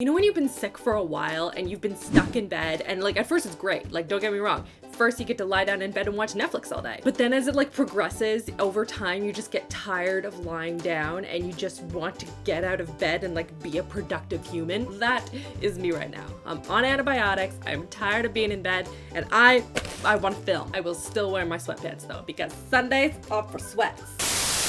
You know when you've been sick for a while and you've been stuck in bed and like at first it's great, like don't get me wrong. First you get to lie down in bed and watch Netflix all day. But then as it like progresses over time, you just get tired of lying down and you just want to get out of bed and like be a productive human. That is me right now. I'm on antibiotics, I'm tired of being in bed, and I want to film. I will still wear my sweatpants though because Sundays are for sweats.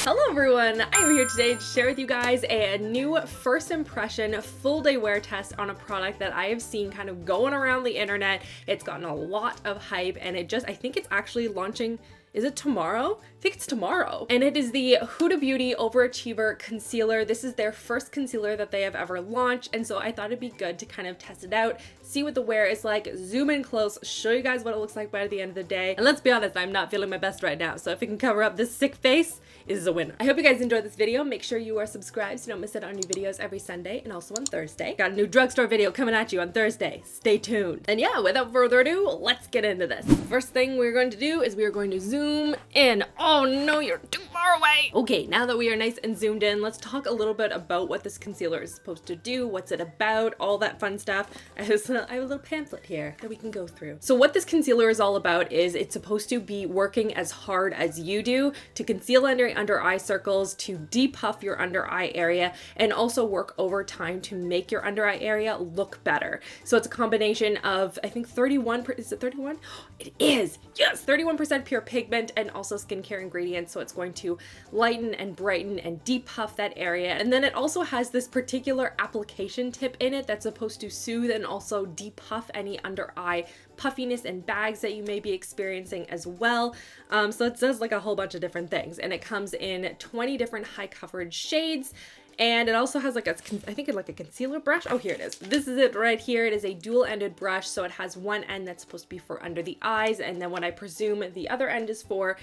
Hello everyone, I'm here today to share with you guys a new first impression full day wear test on a product that I have seen kind of going around the internet. It's gotten a lot of hype and I think it's actually launching. Is it tomorrow? I think it's tomorrow. And it is the HudaBeauty Overachiever Concealer. This is their first concealer that they have ever launched. And so I thought it'd be good to kind of test it out, see what the wear is like, zoom in close, show you guys what it looks like by the end of the day. And let's be honest, I'm not feeling my best right now. So if it can cover up this sick face, it is a winner. I hope you guys enjoyed this video. Make sure you are subscribed so you don't miss out on new videos every Sunday and also on Thursday. Got a new drugstore video coming at you on Thursday. Stay tuned. And yeah, without further ado, let's get into this. First thing we're going to do is we are going to zoom in. Oh no, you're too far away. Okay, now that we are nice and zoomed in, let's talk a little bit about what this concealer is supposed to do, what's it about, all that fun stuff. I have a little pamphlet here that we can go through. So what this concealer is all about is it's supposed to be working as hard as you do to conceal under eye circles, to depuff your under eye area, and also work over time to make your under eye area look better. So it's a combination of, I think 31%, is it 31? It is, yes, 31% pure pigment and also skincare ingredients. So it's going to lighten and brighten and depuff that area. And then it also has this particular application tip in it that's supposed to soothe and also depuff any under eye puffiness and bags that you may be experiencing as well. So it does like a whole bunch of different things, and it comes in 20 different high coverage shades. And it also has like I think it's like a concealer brush. Oh, here it is. This is it right here. It is a dual-ended brush. So it has one end that's supposed to be for under the eyes. And then what I presume the other end is for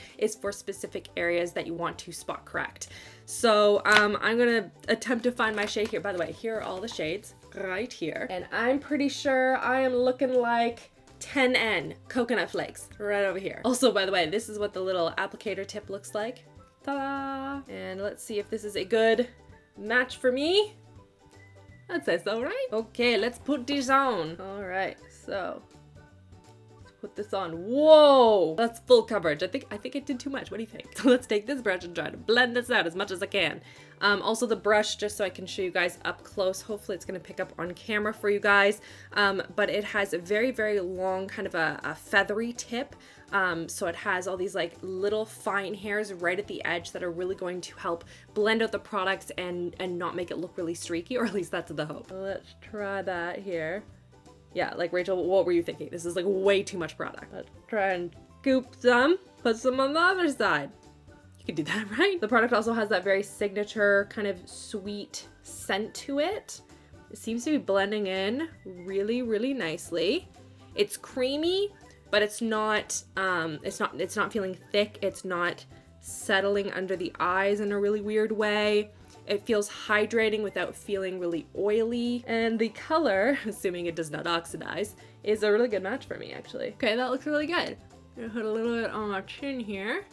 specific areas that you want to spot correct. So I'm gonna attempt to find my shade here. By the way, here are all the shades right here. And I'm pretty sure I am looking like 10N coconut flakes right over here. Also, by the way, this is what the little applicator tip looks like. Ta-da! And let's see if this is a good match for me. I'd say so, right? Okay, let's put this on. All right, so let's put this on. Whoa, that's full coverage. I think it did too much. What do you think? So let's take this brush and try to blend this out as much as I can. Also the brush, just so I can show you guys up close. Hopefully it's gonna pick up on camera for you guys. But it has a very, very long kind of a feathery tip. So it has all these like little fine hairs right at the edge that are really going to help blend out the products and not make it look really streaky, or at least that's the hope. Let's try that here. Yeah, like Rachel, what were you thinking? This is like way too much product. Let's try and scoop some, put some on the other side. You can do that, right? The product also has that very signature kind of sweet scent to it. It seems to be blending in really, really nicely. It's creamy, but it's not feeling thick. It's not settling under the eyes in a really weird way. It feels hydrating without feeling really oily. And the color, assuming it does not oxidize, is a really good match for me, actually. Okay, that looks really good. I'm gonna put a little bit on my chin here.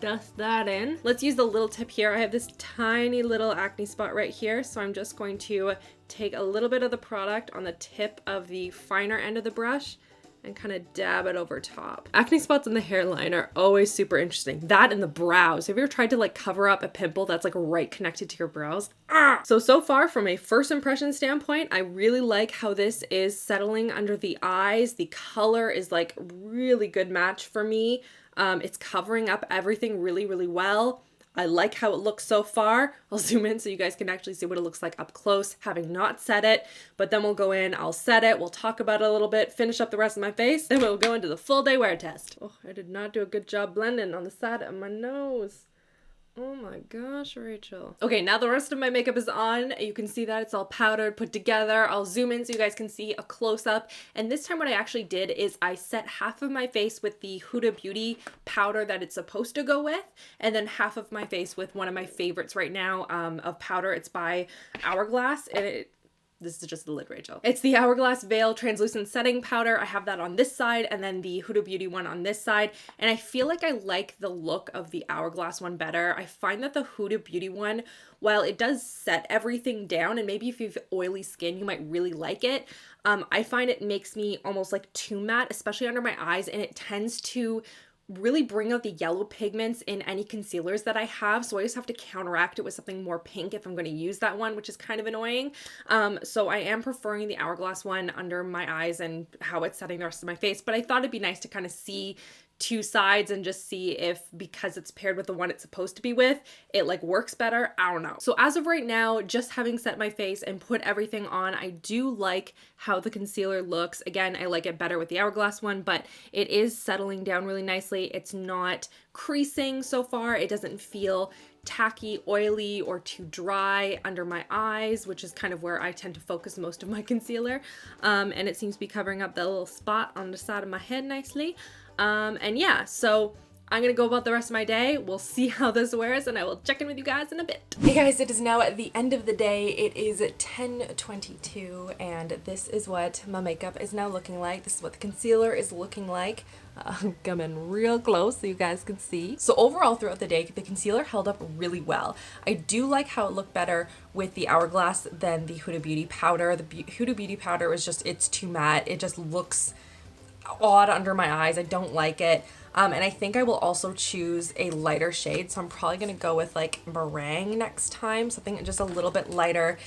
Dust that in. Let's use the little tip here. I have this tiny little acne spot right here, so I'm just going to take a little bit of the product on the tip of the finer end of the brush and kind of dab it over top. Acne spots in the hairline are always super interesting. That and the brows. Have you ever tried to like cover up a pimple that's like right connected to your brows? So far from a first impression standpoint, I really like how this is settling under the eyes. The color is like really good match for me. It's covering up everything really, really well. I like how it looks so far. I'll zoom in so you guys can actually see what it looks like up close, having not set it, but then we'll go in, I'll set it, we'll talk about it a little bit, finish up the rest of my face, then we'll go into the full day wear test. Oh, I did not do a good job blending on the side of my nose. Oh my gosh, Rachel. Okay, now the rest of my makeup is on. You can see that it's all powdered, put together. I'll zoom in so you guys can see a close-up. And this time what I actually did is I set half of my face with the Huda Beauty powder that it's supposed to go with, and then half of my face with one of my favorites right now of powder. It's by Hourglass, and This is just the lid, Rachel. It's the Hourglass Veil Translucent Setting Powder. I have that on this side and then the Huda Beauty one on this side. And I feel like I like the look of the Hourglass one better. I find that the Huda Beauty one, while it does set everything down, and maybe if you have oily skin, you might really like it, I find it makes me almost like too matte, especially under my eyes, and it tends to really bring out the yellow pigments in any concealers that I have, so I just have to counteract it with something more pink if I'm going to use that one, which is kind of annoying. So I am preferring the Hourglass one under my eyes and how it's setting the rest of my face, but I thought it'd be nice to kind of see two sides and just see if, because it's paired with the one it's supposed to be with, it like works better. I don't know. So as of right now, just having set my face and put everything on, I do like how the concealer looks. Again, I like it better with the Hourglass one, but it is settling down really nicely. It's not creasing so far. It doesn't feel tacky, oily, or too dry under my eyes, which is kind of where I tend to focus most of my concealer. And it seems to be covering up that little spot on the side of my head nicely. And yeah, so I'm gonna go about the rest of my day. We'll see how this wears and I will check in with you guys in a bit. Hey guys, it is now at the end of the day. It is 10:22 and this is what my makeup is now looking like. This is what the concealer is looking like. I'm coming real close so you guys can see. So overall throughout the day, the concealer held up really well. I do like how it looked better with the Hourglass than the Huda Beauty powder. The Huda Beauty powder was just, it's too matte. It just looks odd under my eyes. I don't like it. And I think I will also choose a lighter shade. So I'm probably going to go with like meringue next time, something just a little bit lighter.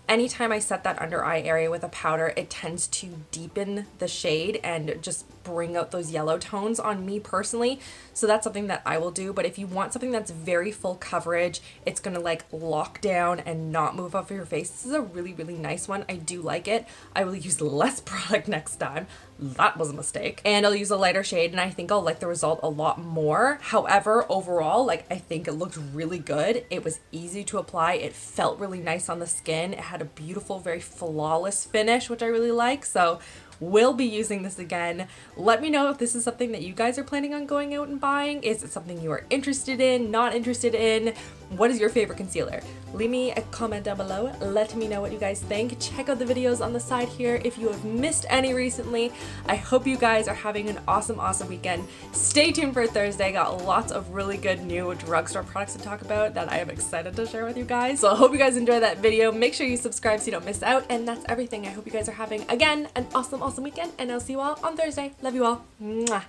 Anytime I set that under eye area with a powder, it tends to deepen the shade and just bring out those yellow tones on me personally. So that's something that I will do. But if you want something that's very full coverage, it's gonna like lock down and not move off of your face, this is a really, really nice one. I do like it. I will use less product next time. That was a mistake. And I'll use a lighter shade and I think I'll like the result a lot more. However, overall, like I think it looked really good. It was easy to apply. It felt really nice on the skin. It had a beautiful, very flawless finish, which I really like. So we'll be using this again. Let me know if this is something that you guys are planning on going out and buying. Is it something you are interested in, not interested in? What is your favorite concealer? Leave me a comment down below. Let me know what you guys think. Check out the videos on the side here if you have missed any recently. I hope you guys are having an awesome, awesome weekend. Stay tuned for Thursday. Got lots of really good new drugstore products to talk about that I am excited to share with you guys. So I hope you guys enjoy that video. Make sure you subscribe so you don't miss out. And that's everything. I hope you guys are having, again, an awesome, awesome weekend. And I'll see you all on Thursday. Love you all. Mwah.